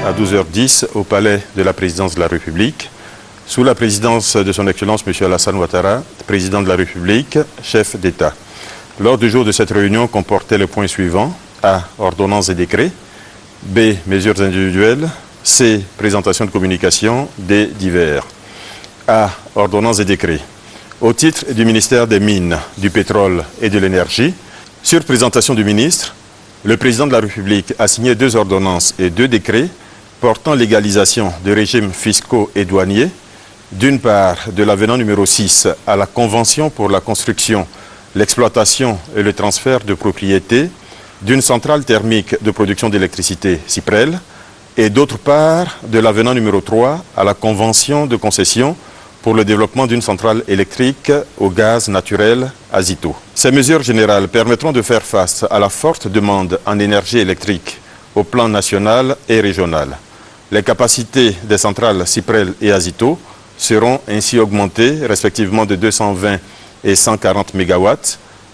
à 12h10 au palais de la présidence de la République, sous la présidence de son Excellence M. Alassane Ouattara, président de la République, chef d'État. L'ordre du jour de cette réunion comportait les points suivants. A. Ordonnances et décrets. B. Mesures individuelles. C. Présentation de communication. D. Divers. A. Ordonnances et décrets. Au titre du ministère des Mines, du Pétrole et de l'Énergie, sur présentation du ministre, le président de la République a signé 2 ordonnances et 2 décrets portant légalisation de régimes fiscaux et douaniers, d'une part de l'avenant numéro 6 à la Convention pour la construction, l'exploitation et le transfert de propriété d'une centrale thermique de production d'électricité Cyprel, et d'autre part de l'avenant numéro 3 à la Convention de concession pour le développement d'une centrale électrique au gaz naturel Azito. Ces mesures générales permettront de faire face à la forte demande en énergie électrique au plan national et régional. Les capacités des centrales Cyprel et Azito seront ainsi augmentées respectivement de 220 et 140 MW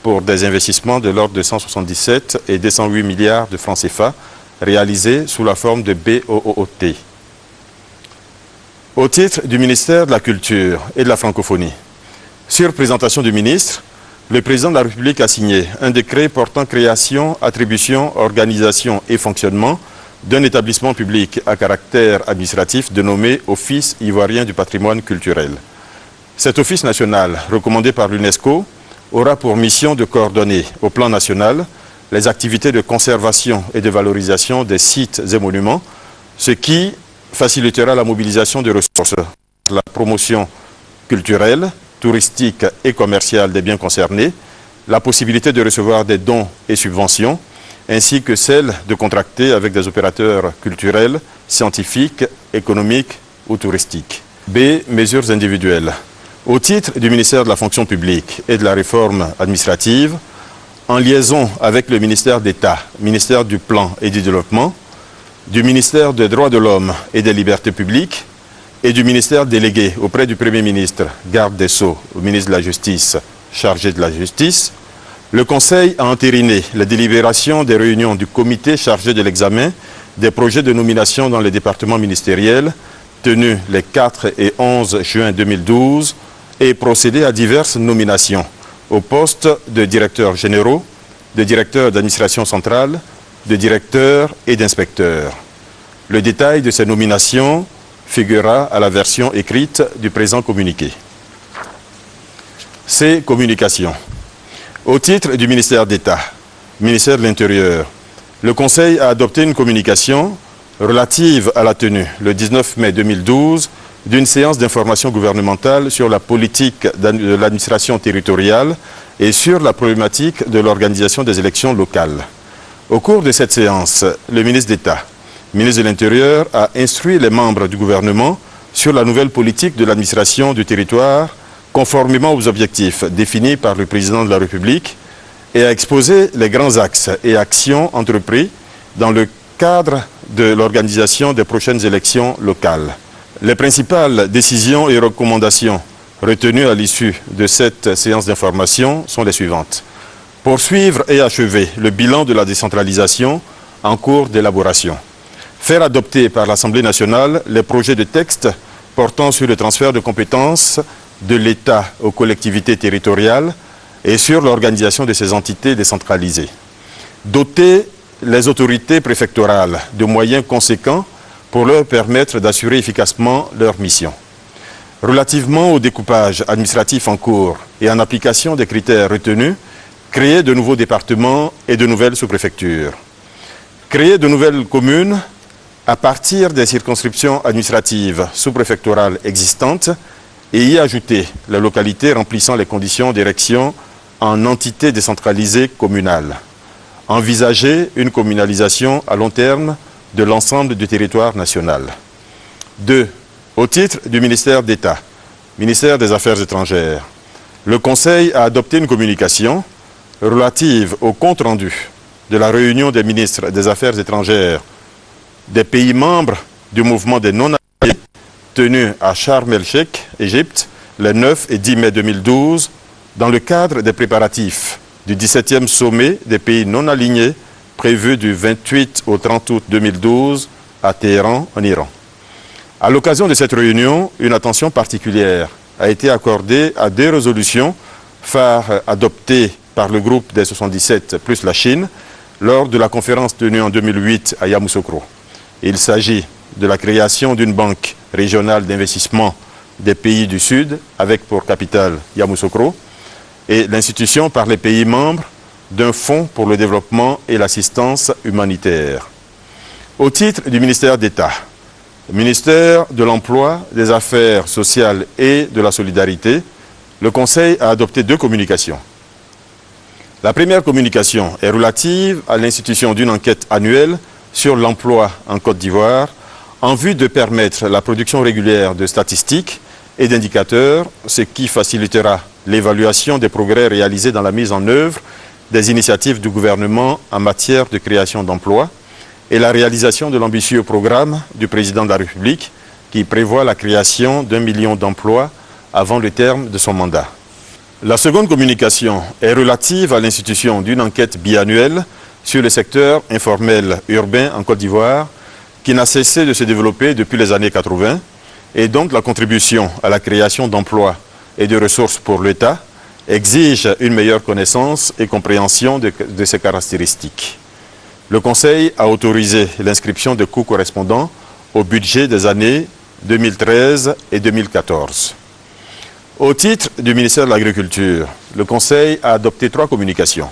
pour des investissements de l'ordre de 177 et 208 milliards de francs CFA réalisés sous la forme de BOOT. Au titre du ministère de la Culture et de la Francophonie, sur présentation du ministre, le président de la République a signé un décret portant création, attribution, organisation et fonctionnement d'un établissement public à caractère administratif dénommé Office ivoirien du patrimoine culturel. Cet office national, recommandé par l'UNESCO, aura pour mission de coordonner au plan national les activités de conservation et de valorisation des sites et monuments, ce qui facilitera la mobilisation de ressources, la promotion culturelle, touristique et commerciale des biens concernés, la possibilité de recevoir des dons et subventions, ainsi que celle de contracter avec des opérateurs culturels, scientifiques, économiques ou touristiques. B. Mesures individuelles. Au titre du ministère de la fonction publique et de la réforme administrative, en liaison avec le ministère d'État, ministère du Plan et du Développement, du ministère des Droits de l'Homme et des Libertés publiques et du ministère délégué auprès du Premier ministre, garde des Sceaux, au ministre de la Justice, chargé de la Justice, le Conseil a entériné la délibération des réunions du comité chargé de l'examen des projets de nomination dans les départements ministériels tenus les 4 et 11 juin 2012 et procédé à diverses nominations au poste de directeurs généraux, de directeurs d'administration centrale, de directeurs et d'inspecteurs. Le détail de ces nominations figurera à la version écrite du présent communiqué. C. Communication. Au titre du ministère d'État, ministère de l'Intérieur, le Conseil a adopté une communication relative à la tenue, le 19 mai 2012, d'une séance d'information gouvernementale sur la politique de l'administration territoriale et sur la problématique de l'organisation des élections locales. Au cours de cette séance, le ministre d'État, ministre de l'Intérieur, a instruit les membres du gouvernement sur la nouvelle politique de l'administration du territoire conformément aux objectifs définis par le président de la République et a exposé les grands axes et actions entrepris dans le cadre de l'organisation des prochaines élections locales. Les principales décisions et recommandations retenues à l'issue de cette séance d'information sont les suivantes. Poursuivre et achever le bilan de la décentralisation en cours d'élaboration. Faire adopter par l'Assemblée nationale les projets de texte portant sur le transfert de compétences de l'État aux collectivités territoriales et sur l'organisation de ces entités décentralisées. Doter les autorités préfectorales de moyens conséquents pour leur permettre d'assurer efficacement leur mission. Relativement au découpage administratif en cours et en application des critères retenus, créer de nouveaux départements et de nouvelles sous-préfectures. Créer de nouvelles communes à partir des circonscriptions administratives sous-préfectorales existantes et y ajouter les localités remplissant les conditions d'érection en entités décentralisées communales. Envisager une communalisation à long terme de l'ensemble du territoire national. 2. Au titre du ministère d'État, ministère des Affaires étrangères, le Conseil a adopté une communication relative au compte-rendu de la réunion des ministres des Affaires étrangères des pays membres du mouvement des non-alignés tenue à Sharm el-Sheikh, Égypte, le 9 et 10 mai 2012, dans le cadre des préparatifs du 17e sommet des pays non alignés prévu du 28 au 30 août 2012 à Téhéran, en Iran. À l'occasion de cette réunion, une attention particulière a été accordée à deux résolutions phares adoptées par le groupe des 77 plus la Chine lors de la conférence tenue en 2008 à Yamoussoukro. Il s'agit de la création d'une banque régionale d'investissement des pays du Sud avec pour capitale Yamoussoukro et l'institution par les pays membres d'un fonds pour le développement et l'assistance humanitaire. Au titre du ministère d'État, le ministère de l'Emploi, des Affaires sociales et de la Solidarité, le Conseil a adopté deux communications. La première communication est relative à l'institution d'une enquête annuelle sur l'emploi en Côte d'Ivoire en vue de permettre la production régulière de statistiques et d'indicateurs, ce qui facilitera l'évaluation des progrès réalisés dans la mise en œuvre des initiatives du gouvernement en matière de création d'emplois et la réalisation de l'ambitieux programme du président de la République qui prévoit la création d'1 million d'emplois avant le terme de son mandat. La seconde communication est relative à l'institution d'une enquête biannuelle sur le secteur informel urbain en Côte d'Ivoire qui n'a cessé de se développer depuis les années 80 et dont la contribution à la création d'emplois et de ressources pour l'État exige une meilleure connaissance et compréhension de ses caractéristiques. Le Conseil a autorisé l'inscription de coûts correspondants au budget des années 2013 et 2014. Au titre du ministère de l'Agriculture, le Conseil a adopté trois communications.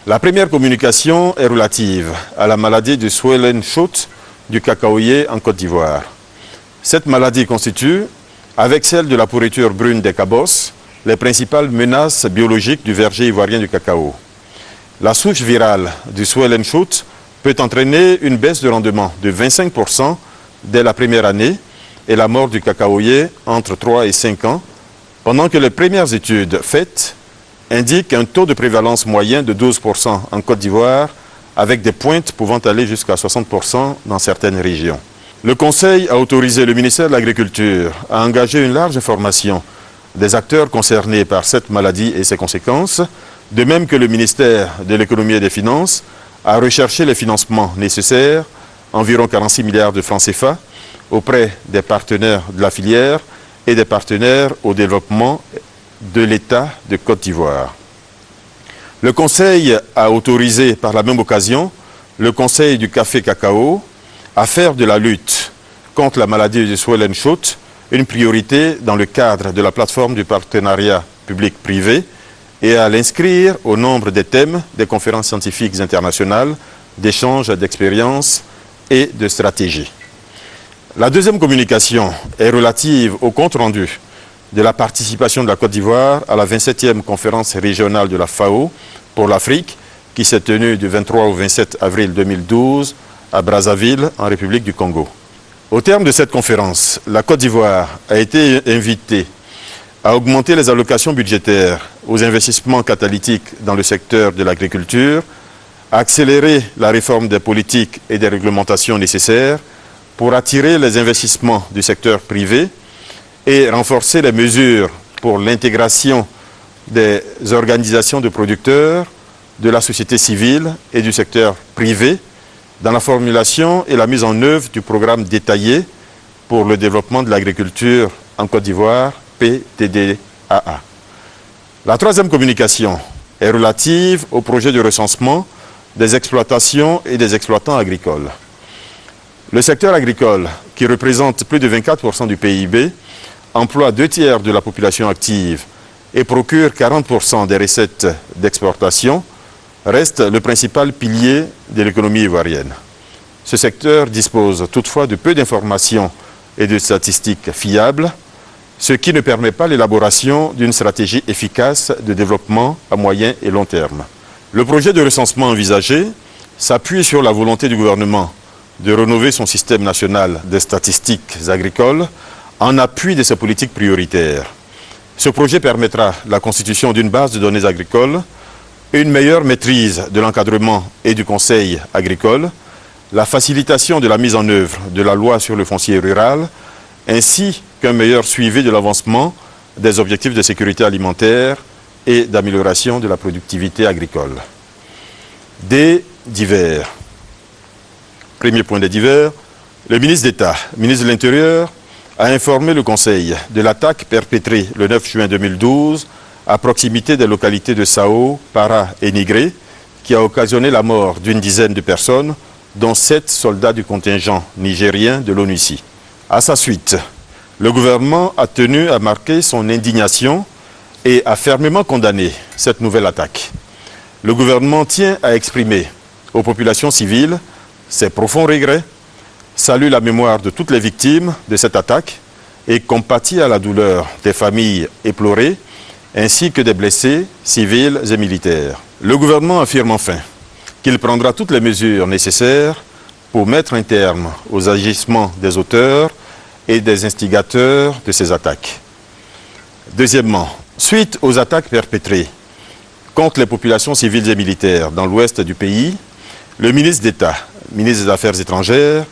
La première communication est relative à la maladie du Swollen-Shoot du cacaoyer en Côte d'Ivoire. Cette maladie constitue, avec celle de la pourriture brune des cabosses, les principales menaces biologiques du verger ivoirien du cacao. La souche virale du Swollen-Shoot peut entraîner une baisse de rendement de 25% dès la première année et la mort du cacaoyer entre 3 et 5 ans, pendant que les premières études faites indiquent un taux de prévalence moyen de 12% en Côte d'Ivoire, avec des pointes pouvant aller jusqu'à 60% dans certaines régions. Le Conseil a autorisé le ministère de l'Agriculture à engager une large formation des acteurs concernés par cette maladie et ses conséquences, de même que le ministère de l'Économie et des Finances a recherché les financements nécessaires, environ 46 milliards de francs CFA, auprès des partenaires de la filière et des partenaires au développement de l'État de Côte d'Ivoire. Le Conseil a autorisé par la même occasion le Conseil du café-cacao à faire de la lutte contre la maladie du Swollen-Shoot une priorité dans le cadre de la plateforme du partenariat public-privé et à l'inscrire au nombre des thèmes des conférences scientifiques internationales, d'échanges d'expériences et de stratégies. La deuxième communication est relative au compte-rendu de la participation de la Côte d'Ivoire à la 27e conférence régionale de la FAO pour l'Afrique qui s'est tenue du 23 au 27 avril 2012 à Brazzaville, en République du Congo. Au terme de cette conférence, la Côte d'Ivoire a été invitée à augmenter les allocations budgétaires aux investissements catalytiques dans le secteur de l'agriculture, à accélérer la réforme des politiques et des réglementations nécessaires pour attirer les investissements du secteur privé et renforcer les mesures pour l'intégration des organisations de producteurs, de la société civile et du secteur privé dans la formulation et la mise en œuvre du programme détaillé pour le développement de l'agriculture en Côte d'Ivoire, PTDAA. La troisième communication est relative au projet de recensement des exploitations et des exploitants agricoles. Le secteur agricole, qui représente plus de 24% du PIB, emploie 2/3 de la population active et procure 40% des recettes d'exportation, reste le principal pilier de l'économie ivoirienne. Ce secteur dispose toutefois de peu d'informations et de statistiques fiables, ce qui ne permet pas l'élaboration d'une stratégie efficace de développement à moyen et long terme. Le projet de recensement envisagé s'appuie sur la volonté du gouvernement de rénover son système national des statistiques agricoles en appui de ses politiques prioritaires. Ce projet permettra la constitution d'une base de données agricoles, une meilleure maîtrise de l'encadrement et du conseil agricole, la facilitation de la mise en œuvre de la loi sur le foncier rural, ainsi qu'un meilleur suivi de l'avancement des objectifs de sécurité alimentaire et d'amélioration de la productivité agricole. Des divers. Premier point des divers, Le ministre d'État, ministre de l'Intérieur, a informé le Conseil de l'attaque perpétrée le 9 juin 2012 à proximité des localités de Sao, Para et Nigré, qui a occasionné la mort d'une dizaine de personnes, dont 7 soldats du contingent nigérien de l'ONUCI. À sa suite, le gouvernement a tenu à marquer son indignation et a fermement condamné cette nouvelle attaque. Le gouvernement tient à exprimer aux populations civiles ses profonds regrets, salue la mémoire de toutes les victimes de cette attaque et compatit à la douleur des familles éplorées ainsi que des blessés civils et militaires. Le gouvernement affirme enfin qu'il prendra toutes les mesures nécessaires pour mettre un terme aux agissements des auteurs et des instigateurs de ces attaques. Deuxièmement, suite aux attaques perpétrées contre les populations civiles et militaires dans l'ouest du pays, le ministre d'État, ministre des Affaires étrangères,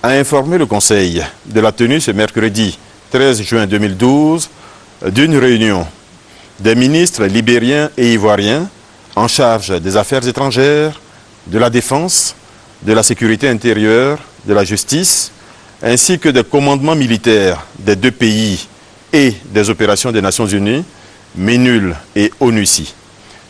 a informé le Conseil de la tenue ce mercredi 13 juin 2012 d'une réunion des ministres libériens et ivoiriens en charge des affaires étrangères, de la défense, de la sécurité intérieure, de la justice, ainsi que des commandements militaires des deux pays et des opérations des Nations Unies, MINUL et ONUCI.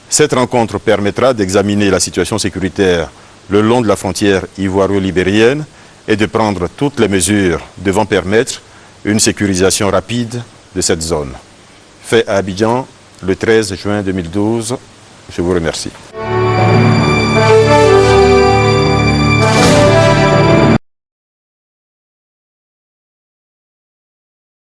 Cette rencontre permettra d'examiner la situation sécuritaire le long de la frontière ivoiro-libérienne et de prendre toutes les mesures devant permettre une sécurisation rapide de cette zone. Fait à Abidjan le 13 juin 2012. Je vous remercie.